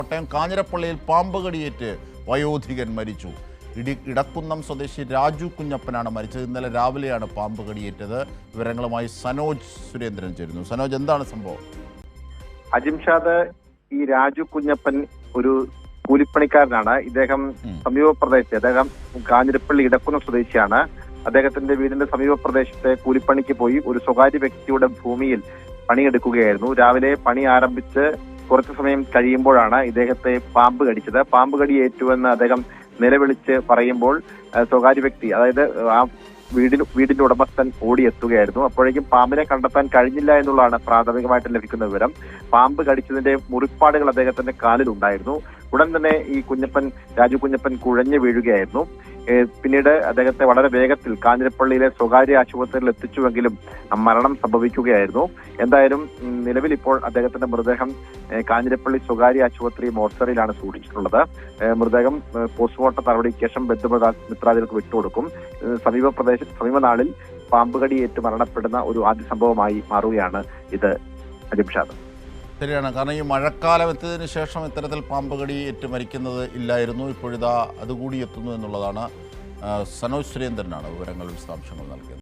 കോട്ടയം കാഞ്ഞിരപ്പള്ളിയിൽ പാമ്പ് കടിയേറ്റ് വയോധികൻ മരിച്ചു. ഇടക്കുന്നം സ്വദേശി രാജു കുഞ്ഞപ്പനാണ് മരിച്ചത്. ഇന്നലെ രാവിലെയാണ് പാമ്പ് കടിയേറ്റത്. വിവരങ്ങളുമായി സനോജ് സുരേന്ദ്രൻ ചേരുന്നു. സനോജ്, എന്താണ് സംഭവം? അജിംഷാദ്, ഈ രാജു കുഞ്ഞപ്പൻ ഒരു കൂലിപ്പണിക്കാരനാണ്. ഇദ്ദേഹം സമീപ പ്രദേശത്ത്, അദ്ദേഹം കാഞ്ഞിരപ്പള്ളി ഇടക്കുന്നം സ്വദേശിയാണ്. അദ്ദേഹത്തിന്റെ വീടിന്റെ സമീപ പ്രദേശത്തെ കൂലിപ്പണിക്ക് പോയി ഒരു സ്വകാര്യ വ്യക്തിയുടെ ഭൂമിയിൽ പണിയെടുക്കുകയായിരുന്നു. രാവിലെ പണി ആരംഭിച്ച് കുറച്ചു സമയം കഴിയുമ്പോഴാണ് ഇദ്ദേഹത്തെ പാമ്പ് കടിച്ചത്. പാമ്പ് കടി ഏറ്റുവെന്ന് അദ്ദേഹം നിലവിളിച്ച് പറയുമ്പോൾ സ്വകാര്യ വ്യക്തി, അതായത് ആ വീടിന്റെ ഉടമസ്ഥൻ ഓടിയെത്തുകയായിരുന്നു. അപ്പോഴേക്കും പാമ്പിനെ കണ്ടെത്താൻ കഴിഞ്ഞില്ല എന്നുള്ളതാണ് പ്രാഥമികമായിട്ട് ലഭിക്കുന്ന വിവരം. പാമ്പ് കടിച്ചതിന്റെ മുറിപ്പാടുകൾ അദ്ദേഹത്തിന്റെ കാലിലുണ്ടായിരുന്നു. ഉടൻ തന്നെ ഈ രാജു കുഞ്ഞപ്പൻ കുഴഞ്ഞു വീഴുകയായിരുന്നു. പിന്നീട് അദ്ദേഹത്തെ വളരെ വേഗത്തിൽ കാഞ്ഞിരപ്പള്ളിയിലെ സ്വകാര്യ ആശുപത്രിയിൽ എത്തിച്ചുവെങ്കിലും മരണം സംഭവിക്കുകയായിരുന്നു. എന്തായാലും നിലവിൽ ഇപ്പോൾ അദ്ദേഹത്തിന്റെ മൃതദേഹം കാഞ്ഞിരപ്പള്ളി സ്വകാര്യ ആശുപത്രി മോർച്ചറിയിലാണ് സൂക്ഷിച്ചിട്ടുള്ളത്. മൃതദേഹം പോസ്റ്റ്മോർട്ടം നടപടിക്ക് ശേഷം ബന്ധുമിത്രാദികൾക്ക് വിട്ടുകൊടുക്കും. സമീപ നാളിൽ പാമ്പ് കടിയേറ്റ് മരണപ്പെടുന്ന ഒരു ആദ്യ സംഭവമായി മാറുകയാണ് ഇത്, അജിംഷാദ്. ശരിയാണ്, കാരണം ഈ മഴക്കാലം എത്തിയതിനു ശേഷം ഇത്തരത്തിൽ പാമ്പ് കടിയേറ്റ് മരിക്കുന്നത് ഇല്ലായിരുന്നു. ഇപ്പോഴിതാ അതുകൂടി എത്തുന്നു എന്നുള്ളതാണ്. സനോജ് സുരേന്ദ്രനാണ് വിവരങ്ങൾ വിശദാംശങ്ങൾ നൽകിയത്.